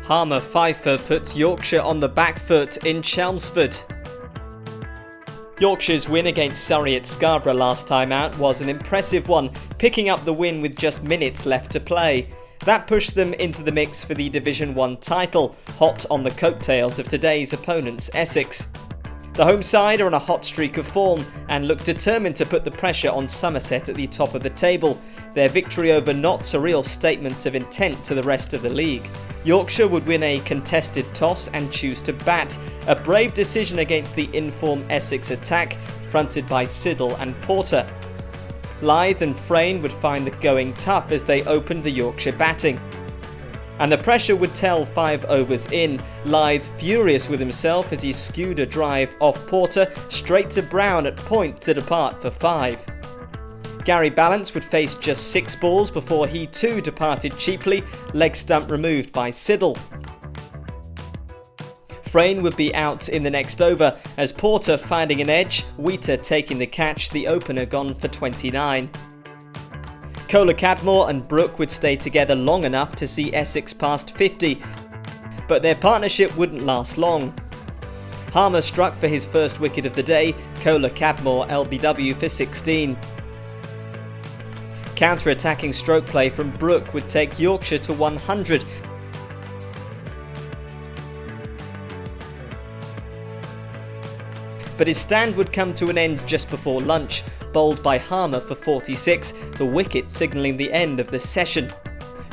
Harmer Pfeiffer puts Yorkshire on the back foot in Chelmsford. Yorkshire's win against Surrey at Scarborough last time out was an impressive one, picking up the win with just minutes left to play. That pushed them into the mix for the Division 1 title, hot on the coattails of today's opponents, Essex. The home side are on a hot streak of form and look determined to put the pressure on Somerset at the top of the table. Their victory over Notts a real statement of intent to the rest of the league. Yorkshire would win a contested toss and choose to bat, a brave decision against the in-form Essex attack, fronted by Siddle and Porter. Lyth and Frayne would find the going tough as they opened the Yorkshire batting. And the pressure would tell 5 overs in, Lyth furious with himself as he skewed a drive off Porter straight to Brown at point to depart for 5. Gary Ballance would face just 6 balls before he too departed cheaply, leg stump removed by Siddle. Frayne would be out in the next over as Porter finding an edge, Wheater taking the catch, the opener gone for 29. Kohler-Cadmore and Brooke would stay together long enough to see Essex past 50, but their partnership wouldn't last long. Harmer struck for his first wicket of the day, Kohler-Cadmore LBW for 16. Counter-attacking stroke play from Brooke would take Yorkshire to 100. But his stand would come to an end just before lunch, bowled by Harmer for 46, the wicket signalling the end of the session.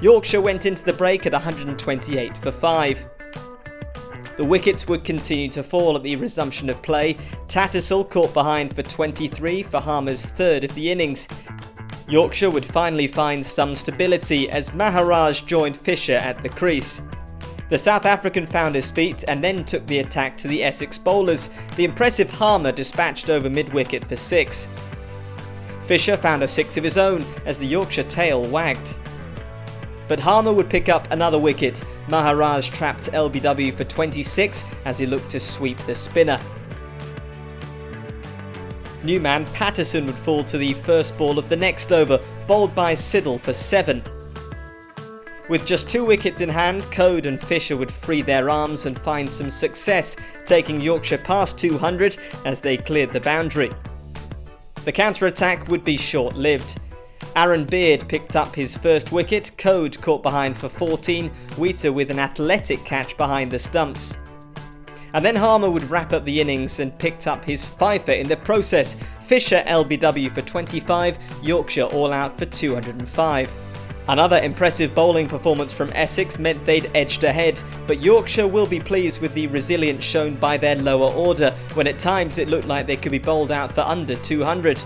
Yorkshire went into the break at 128 for 5. The wickets would continue to fall at the resumption of play. Tattersall caught behind for 23 for Harmer's third of the innings. Yorkshire would finally find some stability as Maharaj joined Fisher at the crease. The South African found his feet and then took the attack to the Essex bowlers. The impressive Harmer dispatched over mid-wicket for 6. Fisher found a 6 of his own as the Yorkshire tail wagged. But Harmer would pick up another wicket. Maharaj trapped LBW for 26 as he looked to sweep the spinner. New man Patterson would fall to the first ball of the next over, bowled by Siddle for 7. With just 2 wickets in hand, Code and Fisher would free their arms and find some success, taking Yorkshire past 200 as they cleared the boundary. The counter-attack would be short-lived. Aaron Beard picked up his first wicket, Code caught behind for 14, Wheater with an athletic catch behind the stumps. And then Harmer would wrap up the innings and picked up his Pfeiffer in the process. Fisher LBW for 25, Yorkshire all out for 205. Another impressive bowling performance from Essex meant they'd edged ahead, but Yorkshire will be pleased with the resilience shown by their lower order, when at times it looked like they could be bowled out for under 200.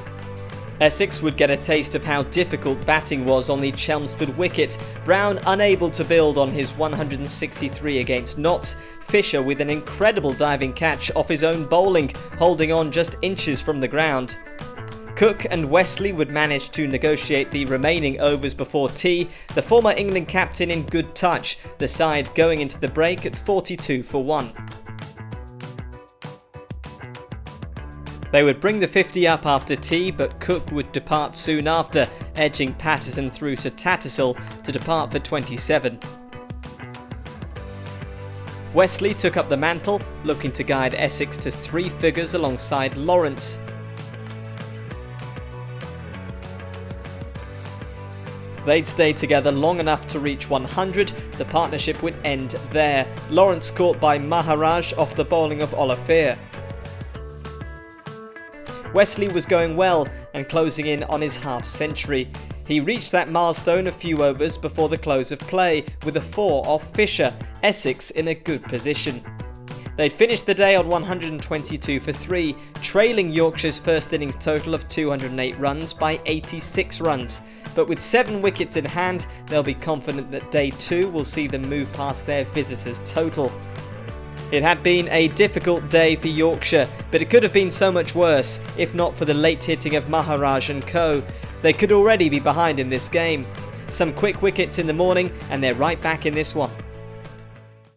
Essex would get a taste of how difficult batting was on the Chelmsford wicket, Brown unable to build on his 163 against Notts, Fisher with an incredible diving catch off his own bowling, holding on just inches from the ground. Cook and Wesley would manage to negotiate the remaining overs before tea, the former England captain in good touch, the side going into the break at 42 for 1. They would bring the 50 up after tea, but Cook would depart soon after, edging Patterson through to Tattersall to depart for 27. Wesley took up the mantle, looking to guide Essex to 3 figures alongside Lawrence. They'd stay together long enough to reach 100, the partnership would end there. Lawrence caught by Maharaj off the bowling of Olafere. Wesley was going well and closing in on his half-century. He reached that milestone a few overs before the close of play with a 4 off Fisher, Essex in a good position. They'd finished the day on 122 for 3, trailing Yorkshire's first innings total of 208 runs by 86 runs. But with 7 wickets in hand, they'll be confident that day 2 will see them move past their visitors' total. It had been a difficult day for Yorkshire, but it could have been so much worse, if not for the late hitting of Maharaj and co. They could already be behind in this game. Some quick wickets in the morning and they're right back in this one.